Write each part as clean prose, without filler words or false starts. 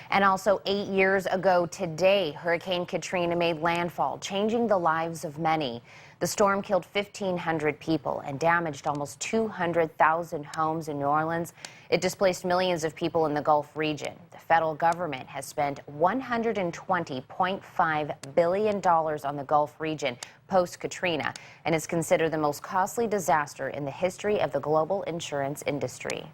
And also 8 years ago today, Hurricane Katrina made landfall, changing the lives of many. The storm killed 1,500 people and damaged almost 200,000 homes in New Orleans. It displaced millions of people in the Gulf region. The federal government has spent $120.5 billion on the Gulf region post-Katrina and is considered the most costly disaster in the history of the global insurance industry.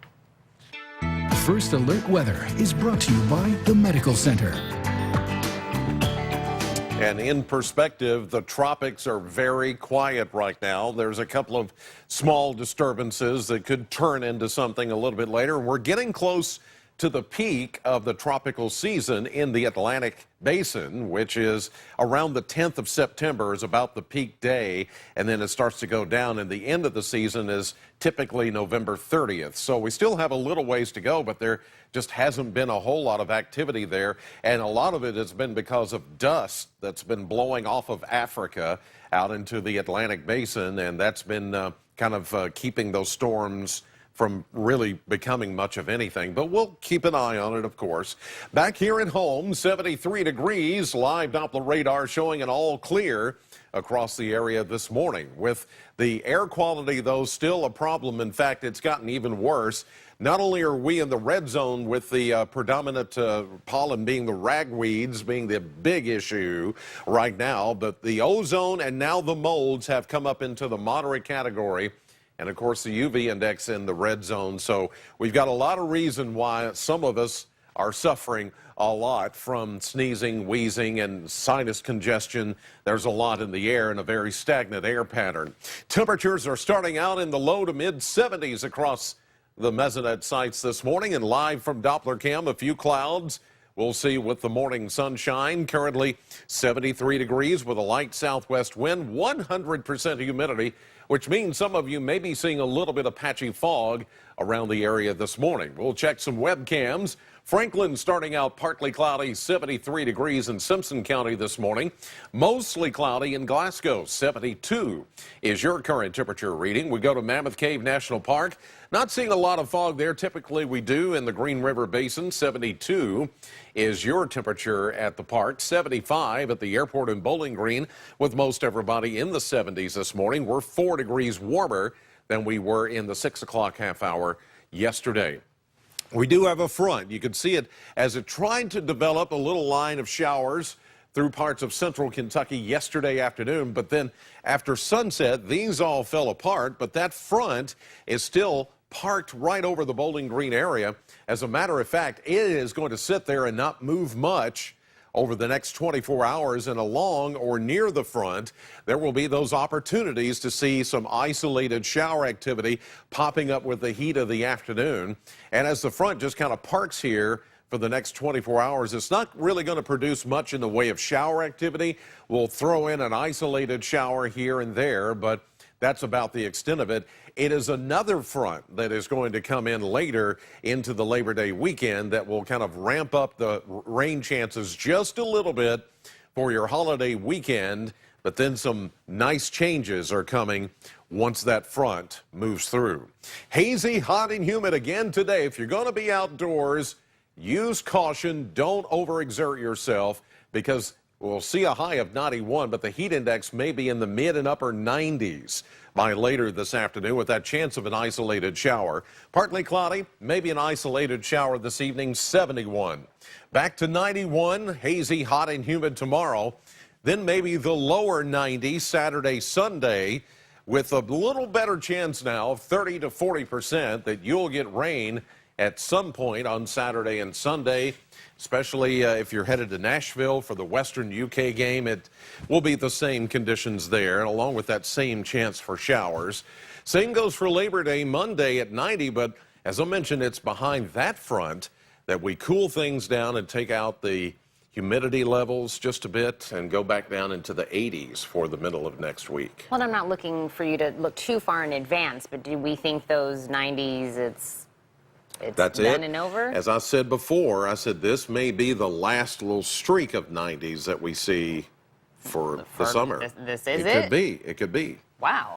First Alert Weather is brought to you by the Medical Center. And in perspective, the tropics are very quiet right now. There's a couple of small disturbances that could turn into something a little bit later. We're getting close to the peak of the tropical season in the Atlantic Basin, which is around the 10th of September is about the peak day, and then it starts to go down, and the end of the season is typically November 30th. So we still have a little ways to go, but there just hasn't been a whole lot of activity there, and a lot of it has been because of dust that's been blowing off of Africa out into the Atlantic Basin, and that's been keeping those storms from really becoming much of anything. But we'll keep an eye on it, of course. Back here at home, 73 degrees, live Doppler radar showing an all clear across the area this morning. With the air quality, though, still a problem. In fact, it's gotten even worse. Not only are we in the red zone with the predominant pollen being the ragweeds being the big issue right now, but the ozone and now the molds have come up into the moderate category. And, of course, the UV index in the red zone. So we've got a lot of reason why some of us are suffering a lot from sneezing, wheezing, and sinus congestion. There's a lot in the air and a very stagnant air pattern. Temperatures are starting out in the low to mid 70s across the Mesonet sites this morning. And live from Doppler Cam, a few clouds. We'll see with the morning sunshine. Currently 73 degrees with a light southwest wind, 100% humidity, which means some of you may be seeing a little bit of patchy fog around the area this morning. We'll check some webcams. Franklin starting out partly cloudy, 73 degrees in Simpson County this morning. Mostly cloudy in Glasgow, 72 is your current temperature reading. We go to Mammoth Cave National Park. Not seeing a lot of fog there. Typically we do in the Green River Basin. 72 is your temperature at the park. 75 at the airport in Bowling Green, with most everybody in the 70s this morning. We're 4 degrees warmer than we were in the 6 o'clock half hour yesterday. We do have a front. You can see it as it tried to develop a little line of showers through parts of central Kentucky yesterday afternoon, but then after sunset, these all fell apart, but that front is still parked right over the Bowling Green area. As a matter of fact, it is going to sit there and not move much over the next 24 hours, and along or near the front, there will be those opportunities to see some isolated shower activity popping up with the heat of the afternoon. And as the front just kind of parks here for the next 24 hours, it's not really going to produce much in the way of shower activity. We'll throw in an isolated shower here and there, but that's about the extent of it. It is another front that is going to come in later into the Labor Day weekend that will kind of ramp up the rain chances just a little bit for your holiday weekend. But then some nice changes are coming once that front moves through. Hazy, hot, and humid again today. If you're going to be outdoors, use caution. Don't overexert yourself, because we'll see a high of 91, but the heat index may be in the mid and upper 90s by later this afternoon, with that chance of an isolated shower. Partly cloudy, maybe an isolated shower this evening, 71. Back to 91, hazy, hot, and humid tomorrow. Then maybe the lower 90s Saturday, Sunday, with a little better chance now, 30 to 40%, that you'll get rain at some point on Saturday and Sunday, especially if you're headed to Nashville for the Western UK game. It will be the same conditions there, and along with that same chance for showers. Same goes for Labor Day Monday at 90, but as I mentioned, it's behind that front that we cool things down and take out the humidity levels just a bit and go back down into the 80s for the middle of next week. Well, I'm not looking for you to look too far in advance, but do we think those 90s, it's That's done it. and over? As I said before, I said this may be the last little streak of 90s that we see for the summer. This is it? It could be. It could be. Wow.